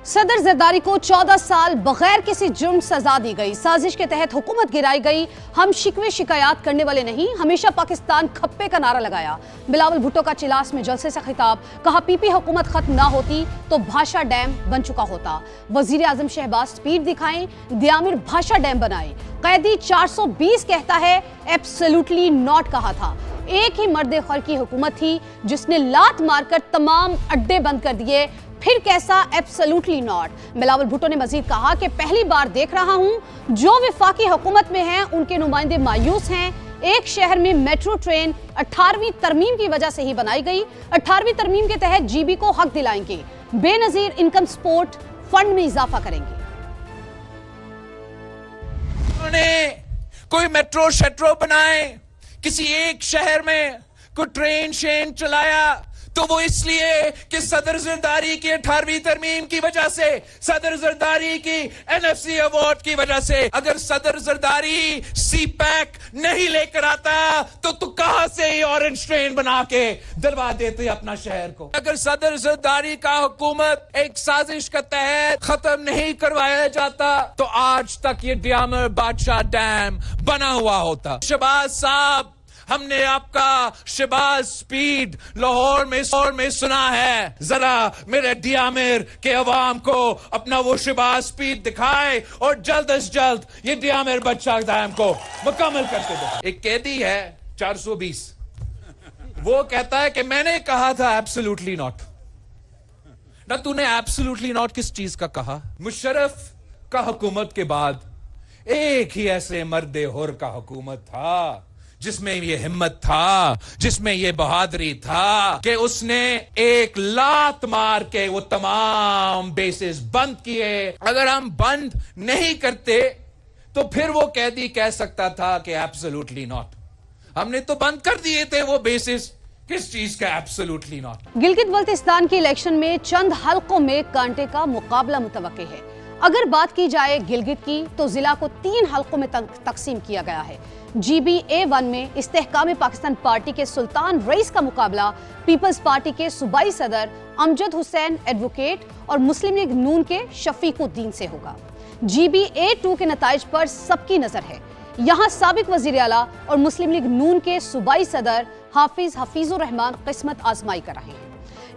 सदर जरदारी को 14 साल बगैर किसी जुर्म सजा दी गई। साजिश के तहत हुकूमत गिराई गई। हम शिकवे शिकायत करने वाले नहीं, हमेशा पाकिस्तान खप्पे का नारा लगाया। बिलावल भुट्टो का चिलास में जलसे से खिताब, कहा पीपी हुकूमत खत्म ना होती तो भाषा डैम बन चुका होता। वजीर आजम शहबाज स्पीड दिखाएं, दियामिर भाषा डैम बनाए। कैदी 420 कहता है एब्सोल्युटली नॉट कहा था। एक ही मर्द खर की हुकूमत थी जिसने लात मारकर तमाम अड्डे बंद कर दिए, फिर कैसा एब्सोल्युटली नॉट। बिलावल भुट्टो ने मजीद कहा कि पहली बार देख रहा हूं जो वफाकी हुकूमत में हैं उनके नुमाइंदे मायूस हैं। एक शहर में मेट्रो ट्रेन 18वीं तरमीम की वजह से ही बनाई गई। 18वीं तरमीम के तहत जीबी को हक दिलाएंगे, बेनजीर इनकम सपोर्ट फंड में इजाफा करेंगे। कोई मेट्रो शेट्रो बनाए, किसी एक शहर में कोई ट्रेन शेन चलाया तो वो इसलिए कि सदर जरदारी की 18वीं तरमीम की वजह से, सदर जरदारी की एनएफसी अवार्ड की वजह से। अगर सदर जरदारी सी पैक नहीं लेकर आता तो तू कहां से ऑरेंज ट्रेन बना के दिलवा देते अपना शहर को। अगर सदर जरदारी का हुकूमत एक साजिश के तहत खत्म नहीं करवाया जाता तो आज तक ये दियामिर बादशाह डैम बना हुआ होता। शहबाज साहब, हमने आपका शहबाज स्पीड लाहौर में सुना है, जरा मेरे दियामिर के अवाम को अपना वो शहबाज स्पीड दिखाए और जल्द से जल्द ये दियामिर बादशाह डैम को मुकम्मल करके दे। एक कैदी है 420, वो कहता है कि मैंने कहा था एब्सोल्युटली नॉट। ना तूने एब्सोल्युटली नॉट किस चीज का कहा? मुशर्रफ का हुकूमत के बाद एक ही ऐसे मर्दे हुर का हुकूमत था जिसमें ये हिम्मत था, जिसमें ये बहादुरी था कि उसने एक लात मार के वो तमाम बेसिस बंद किए। अगर हम बंद नहीं करते तो फिर वो कैदी कह सकता था कि एब्सोल्युटली नॉट। हमने तो बंद कर दिए थे वो बेसिस, किस चीज का एब्सोल्युटली नॉट। गिलगित बल्तिस्तान के इलेक्शन में चंद हलकों में कांटे का मुकाबला मुतवक्के है। अगर बात की जाए गिलगित की तो जिला को 3 हलकों में तकसीम किया गया है। GBA1 में इस्तेहकाम पाकिस्तान पार्टी के सुल्तान रईस का मुकाबला पीपल्स पार्टी के सूबाई सदर अमजद हुसैन एडवोकेट और मुस्लिम लीग नून के शफीकुद्दीन से होगा। GBA2 के नताइज पर सबकी नजर है। यहाँ साबिक वजीर आला और मुस्लिम लीग नून के सूबाई सदर हफीजुर रहमान किस्मत आजमाई कर रहे हैं।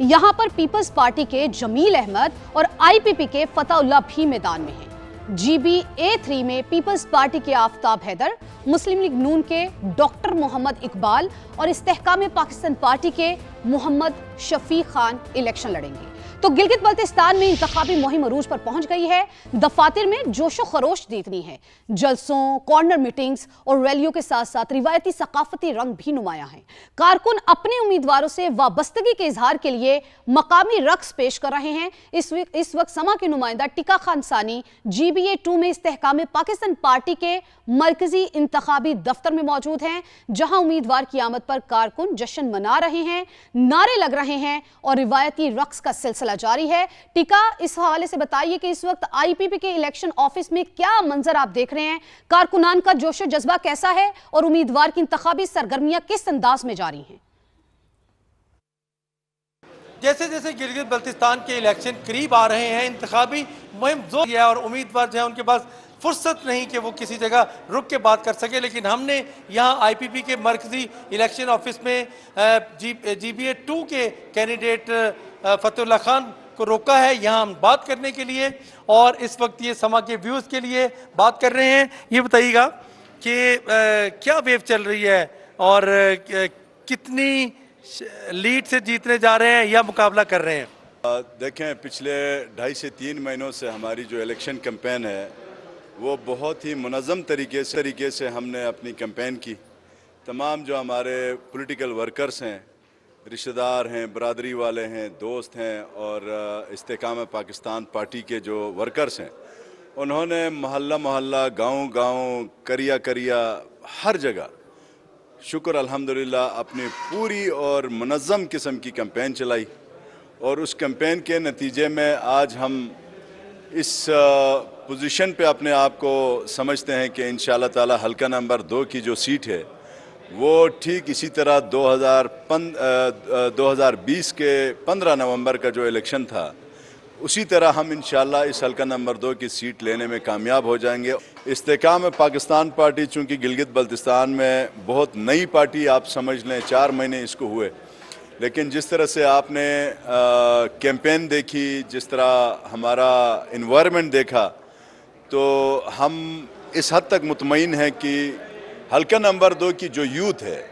यहाँ पर पीपल्स पार्टी के जमील अहमद और IPP के फताउल्लाह भी मैदान में हैं। GBA3 में पीपल्स पार्टी के आफ्ताब हैदर, मुस्लिम लीग नून के डॉक्टर मोहम्मद इकबाल और इस्तेहकाम पाकिस्तान पार्टी के मोहम्मद शफीक खान इलेक्शन लड़ेंगे। तो गिलगित बल्तिस्तान में इंतखाबी मुहिम अरूज पर पहुंच गई है। दफातर में जोशो खरोश देखनी है। जलसों, कॉर्नर मीटिंग्स और रैलियों के साथ साथ रिवायती सकाफती रंग भी नुमाया है। कारकुन अपने उम्मीदवारों से वाबस्तगी के इजहार के लिए मकामी रक्स पेश कर रहे हैं। इस वक्त समा के नुमाइंदा टिका खान सानी GBA2 में इस्तेहकाम पाकिस्तान पार्टी के मरकजी इंतखाबी दफ्तर में मौजूद हैं, जहां उम्मीदवार की आमद पर कारकुन जश्न मना रहे हैं, नारे लग रहे हैं और रिवायती रक्स का सिलसिला जारी है। टिका, इस हवाले से बताइए कि इस वक्त IPP के इलेक्शन ऑफिस में क्या मंजर आप देख रहे हैं? कारकुनान का जोशो जज्बा कैसा है और उम्मीदवार की इंतखाबी सरगर्मियां किस अंदाज में जारी हैं? जैसे जैसे गिलगित बल्तिस्तान के इलेक्शन करीब आ रहे हैं, इंतखाबी मुहिम जोर है और उम्मीदवार जो है उनके पास फुर्सत नहीं कि वो किसी जगह रुक के बात कर सके। लेकिन हमने यहाँ IPP के मरकजी इलेक्शन ऑफिस में GBA2 के कैंडिडेट फतुल्लाह खान को रोका है यहाँ हम बात करने के लिए, और इस वक्त ये समा के व्यूज़ के लिए बात कर रहे हैं। ये बताइएगा कि क्या वेव चल रही है और कितनी लीड से जीतने जा रहे हैं या मुकाबला कर रहे हैं? देखें, पिछले 2.5 से 3 महीनों से हमारी जो इलेक्शन कैंपेन है वो बहुत ही मुनज़्ज़म तरीके से हमने अपनी कैंपेन की। तमाम जो हमारे पॉलिटिकल वर्कर्स हैं, रिश्तेदार हैं, बरादरी वाले हैं, दोस्त हैं और इस्तेहकाम पाकिस्तान पार्टी के जो वर्कर्स हैं, उन्होंने मोहल्ला मोहल्ला, गांव-गांव, करिया हर जगह शुक्र अल्हम्दुलिल्लाह अपनी पूरी और मुनज़्ज़म किस्म की कैंपेन चलाई। और उस कैंपेन के नतीजे में आज हम इस पोजीशन पे अपने आप को समझते हैं कि इंशाअल्लाह ताला हल्का नंबर 2 की जो सीट है वो ठीक इसी तरह 2020 के 15 नवंबर का जो इलेक्शन था उसी तरह हम इंशाल्लाह इस हल्का नंबर 2 की सीट लेने में कामयाब हो जाएंगे। इस्तेकाम पाकिस्तान पार्टी चूँकि गिलगित बल्तिस्तान में बहुत नई पार्टी आप समझ लें, 4 महीने इसको हुए, लेकिन जिस तरह से आपने कैंपेन देखी, जिस तरह हमारा इन्वायरमेंट देखा, तो हम इस हद तक मुतमईन हैं कि हल्का नंबर 2 की जो यूथ है,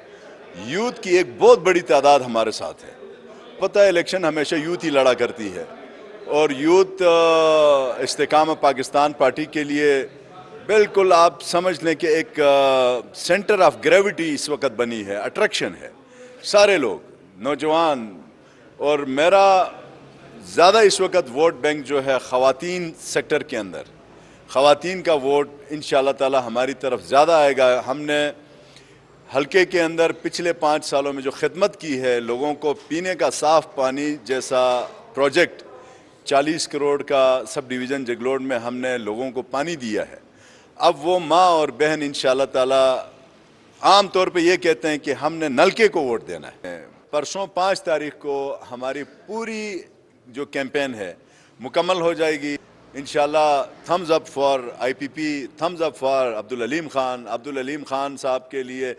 यूथ की एक बहुत बड़ी तादाद हमारे साथ है। पता है इलेक्शन हमेशा यूथ ही लड़ा करती है और यूथ इस्तेकाम पाकिस्तान पार्टी के लिए बिल्कुल आप समझ लें कि एक सेंटर ऑफ ग्रेविटी इस वक्त बनी है, अट्रैक्शन है। सारे लोग नौजवान, और मेरा ज़्यादा इस वक्त वोट बैंक जो है ख़वातीन सेक्टर के अंदर, ख़वातीन का वोट इंशाअल्लाह ताला हमारी तरफ ज़्यादा आएगा। हमने हल्के के अंदर पिछले 5 सालों में जो खिदमत की है, लोगों को पीने का साफ़ पानी जैसा प्रोजेक्ट 40 करोड़ का सब डिवीज़न जगलोड में हमने लोगों को पानी दिया है। अब वो माँ और बहन इंशाअल्लाह ताला आम तौर पे ये कहते हैं कि हमने नलके को वोट देना है। परसों 5 तारीख को हमारी पूरी जो कैंपेन है मुकम्मल हो जाएगी। इंशाअल्लाह thumbs up for IPP, thumbs up for Abdul Aleem Khan. Abdul Aleem Khan साहब के लिए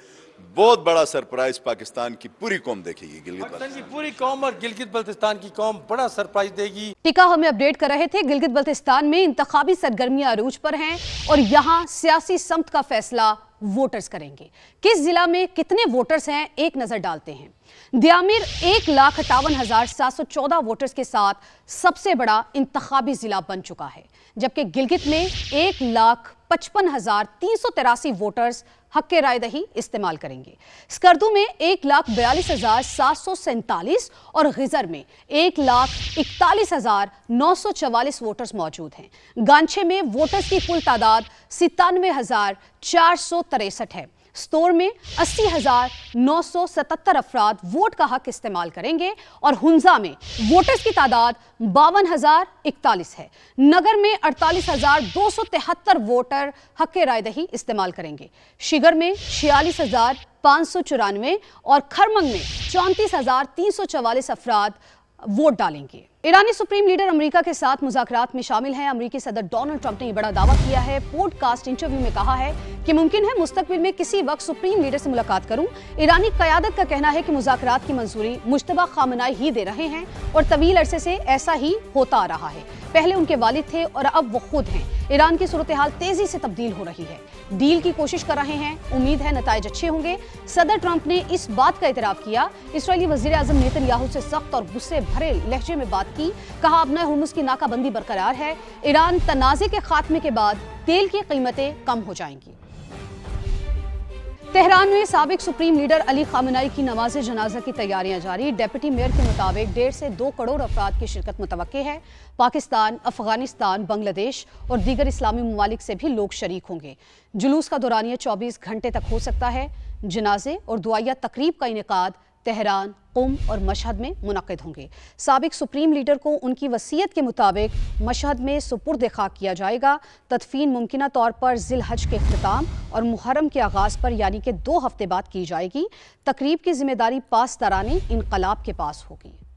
बहुत बड़ा सरप्राइज पाकिस्तान की पूरी कौम देखेगी। गिलगित पाकिस्तान की पूरी कौम और गिलगित बल्तिस्तान की कौम बड़ा सरप्राइज देगी। टिका हमें अपडेट कर रहे थे, गिलगित बल्तिस्तान में इंतखाबी सरगर्मियां अरूज पर हैं और यहाँ सियासी समत का फैसला वोटर्स करेंगे। किस जिला में कितने वोटर्स हैं, एक नजर डालते हैं। दियामिर 1,58,714 वोटर्स के साथ सबसे बड़ा इंतखाबी जिला बन चुका है, जबकि गिलगित में 1,55,383 वोटर्स हक्के राय दही इस्तेमाल करेंगे। स्कर्दू में 1,42,747 और गिजर में 1,41,944 वोटर्स मौजूद हैं। गांछे में वोटर्स की कुल तादाद 97,463 है। स्तोर में 80,977 अफराद वोट का हक इस्तेमाल करेंगे और हुंजा में वोटर्स की तादाद 52,041 है। नगर में 48,273 वोटर हक्के राय दही इस्तेमाल करेंगे। शिगर में 46,594 और खरमंग में 34,344 अफराद वोट डालेंगे। ईरानी सुप्रीम लीडर अमेरिका के साथ मुज़ाकरात में शामिल हैं। अमेरिकी सदर डोनाल्ड ट्रंप ने ये बड़ा दावा किया है। पॉडकास्ट इंटरव्यू में कहा है कि मुमकिन है मुस्तकबिल में किसी वक्त सुप्रीम लीडर से मुलाकात करूं। ईरानी क़यादत का कहना है कि मुज़ाकरात की मंजूरी मुज्तबा ख़ामेनी ही दे रहे हैं और तवील अरसे से ऐसा ही होता आ रहा है। पहले उनके वालिद थे और अब वो खुद हैं। ईरान की सूरत हाल तेजी से तब्दील हो रही है। डील की कोशिश कर रहे हैं, उम्मीद है नताइज अच्छे होंगे। सदर ट्रंप ने इस बात का इतराफ़ किया। इस्राएली वज़ीर आज़म नेतन्याहू से सख्त और गुस्से भरे लहजे में बात की। कहा अब हुर्मुज़ की नाकाबंदी बरकरार है। ईरान तनाज़े के खात्मे के बाद तेल की कीमतें कम हो जाएंगी। तेहरान में साबिक सुप्रीम लीडर अली ख़ामेनी की नमाज जनाजा की तैयारियां जारी। डेप्यूटी मेयर के मुताबिक 1.5 से 2 करोड़ अफराद की शिरकत मुतवक्के है। पाकिस्तान, अफगानिस्तान, बांग्लादेश और दीगर इस्लामी ममालिक से भी लोग शरीक होंगे। जुलूस का दौरानिया 24 घंटे तक हो सकता है। जनाजे और दुआया तकरीब का इनेकाद तेहरान, कुम और मशहद में मुनक़िद होंगे। साबिक सुप्रीम लीडर को उनकी वसीयत के मुताबिक मशहद में सुपुर्द खाक किया जाएगा। तदफीन मुमकिना तौर पर ज़िल-हज के इख्तिताम और मुहर्रम के आगाज़ पर यानी कि 2 हफ्ते बाद की जाएगी। तकरीब की जिम्मेदारी पासदाराने इनकलाब के पास होगी।